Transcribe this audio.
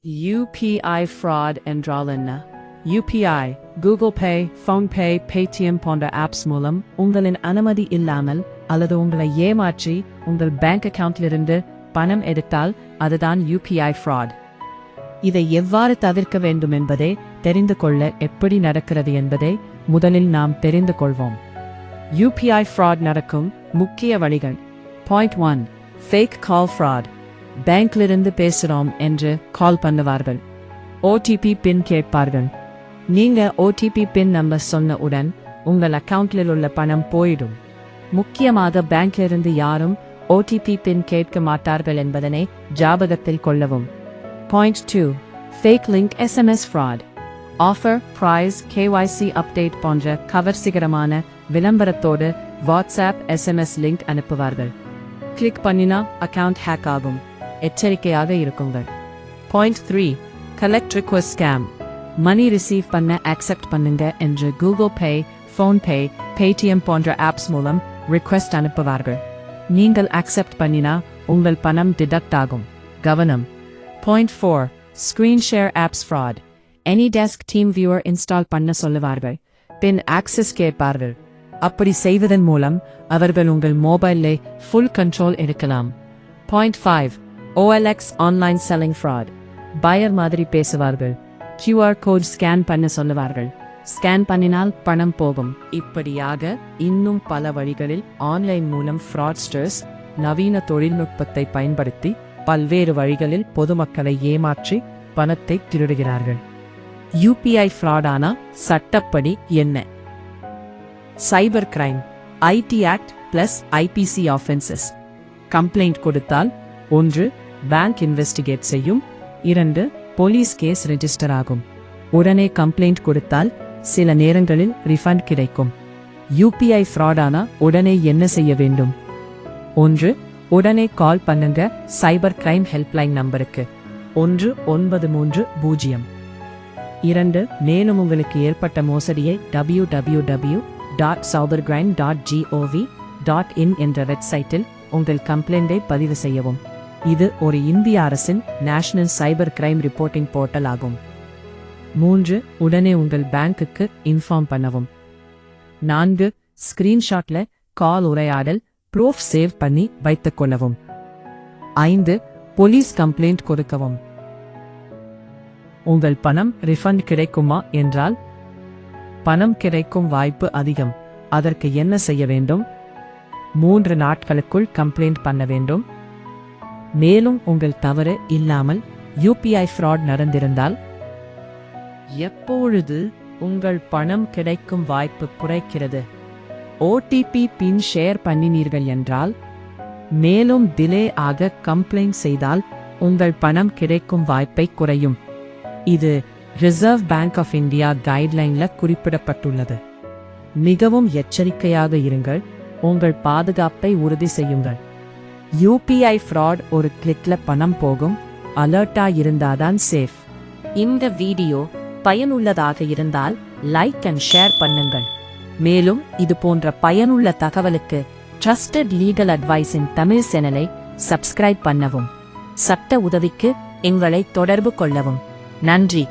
UPI fraud என்றால் என்ன? UPI, Google Pay, PhonePe, Paytm போன்ற apps மூலம் உங்களின் அனுமதி இல்லாமல் அல்லது உங்களை ஏமாற்றி உங்கள் பேங்க் அக்கவுண்டிலிருந்து பணம் எடுத்தால் அதுதான் UPI fraud. இதை எவ்வாறு தவிர்க்க வேண்டும் என்பதை தெரிந்து கொள்ள எப்படி நடக்கிறது என்பதை முதலில் நாம் தெரிந்து கொள்வோம். UPI fraud நடக்கும் முக்கிய வழிகள். Point 1. Fake call fraud. பேங்க்லிருந்து பேசுறோம் என்று கால் பண்ணுவார்கள். OTP பின் கேட்பார்கள். நீங்க OTP பின் நம்பர் சொன்ன உடன் உங்கள் அக்கவுண்டில் உள்ள பணம் போயிடும். முக்கியமாக பேங்க்லிருந்து யாரும் OTP பின் கேட்க மாட்டார்கள் என்பதனை ஞாபகத்தில் கொள்ளவும். Point 2. Fake link SMS fraud. Offer, prize, KYC update போன்ற கவர்ச்சிகரமான விளம்பரத்தோடு வாட்ஸ்அப் SMS லிங்க் அனுப்புவார்கள். கிளிக் பண்ணினா அக்கவுண்ட் ஹேக் ஆகும். எச்சரிக்கையாக இருக்குங்கள். Point 3. Collect request scam. Money receive பண்ண அக்செப்ட் பண்ணுங்க என்று Google Pay, PhonePe, Paytm போன்ற ஆப்ஸ் மூலம் ரிக்வெஸ்ட் அனுப்புவார்கள். நீங்கள் அக்செப்ட் பண்ணினா உங்கள் பணம் டிடக்ட் ஆகும். கவனம். Point 4. Screen share apps fraud. AnyDesk TeamViewer install பண்ண சொல்லுவார்கள். பின் ஆக்சஸ் கேட்பார்கள். அப்படி செய்வதன் மூலம் அவர்கள் உங்கள் மொபைல்லே ஃபுல் கண்ட்ரோல் எடுக்கலாம். Point 5. OLX Online Selling Fraud. Buyer மாதிரி பேசுவார்கள். QR கோட் ஸ்கேன் பண்ண சொல்லுவார்கள். ஸ்கேன் பண்ணினால் பணம் போகும். இப்படியாக இன்னும் பல வழிகளில் ஆன்லைன் மூலம் ஃப்ராட்ஸ்டர்ஸ் நவீன தொழில்நுட்பத்தை பயன்படுத்தி பல்வேறு வழிகளில் பொதுமக்களை ஏமாற்றி பணத்தை திருடுகிறார்கள். UPI ஃப்ராடானா சட்டப்படி என்ன? Cyber crime, IT act plus IPC offences. Complaint கொடுத்தால் 1. பேங்க் இன்வெஸ்டிகேட் செய்யும். 2. போலீஸ் கேஸ் ரெஜிஸ்டர் ஆகும். உடனே கம்ப்ளைண்ட் கொடுத்தால் சில நேரங்களில் ரிஃபண்ட் கிடைக்கும். UPI ஃப்ராடானா உடனே என்ன செய்ய வேண்டும்? 1. உடனே கால் பண்ணுங்க சைபர் கிரைம் ஹெல்ப்லைன் நம்பருக்கு 1930. 2. மேலும் உங்களுக்கு ஏற்பட்ட மோசடியை www.cybercrime.gov.in என்ற வெப்சைட்டில் உங்கள் கம்ப்ளைண்டை பதிவு செய்யவும். இது ஒரு இந்திய அரசின் national cyber crime reporting portal ஆகும். 3. உடனே உங்கள் பேங்க்குக்கு இன்ஃபார்ம் பண்ணவும். 4. ஸ்கிரீன்ஷாட்ல கால் உரையாடல் ப்ரூஃப் சேவ் பண்ணி வைத்துக் கொள்ளவும். 5. போலீஸ் கம்ப்ளைண்ட் கொடுக்கவும். உங்கள் பணம் ரிஃபண்ட் கிடைக்குமா என்றால் பணம் கிடைக்கும் வாய்ப்பு அதிகம். அதற்கு என்ன செய்ய வேண்டும்? 3 நாட்களுக்குள் கம்ப்ளைண்ட் பண்ண வேண்டும். மேலும் உங்கள் தவறு இல்லாமல் UPI fraud நடந்திருந்தால் எப்பொழுது உங்கள் பணம் கிடைக்கும் வாய்ப்பு குறைக்கிறது? OTP பின் ஷேர் பண்ணினீர்கள் என்றால் மேலும் டிலே ஆக கம்ப்ளைண்ட் செய்தால் உங்கள் பணம் கிடைக்கும் வாய்ப்பை குறையும். இது ரிசர்வ் பேங்க் ஆஃப் இந்தியா கைட்லைன்ல குறிப்பிடப்பட்டுள்ளது. மிகவும் எச்சரிக்கையாக இருங்கள். உங்கள் பாதுகாப்பை உறுதி செய்யுங்கள். UPI fraud ஒரு கிளிக்ல பணம் போகும். அலர்ட்டா இருந்தாதான் சேஃப். இந்த வீடியோ பயனுள்ளதாக இருந்தால் லைக் அண்ட் ஷேர் பண்ணுங்கள். மேலும் இது போன்ற பயனுள்ள தகவலுக்கு ட்ரஸ்டட் லீகல் அட்வைஸின் தமிழ் சேனலை சப்ஸ்கிரைப் பண்ணவும். சட்ட உதவிக்கு எங்களை தொடர்பு கொள்ளவும். நன்றி.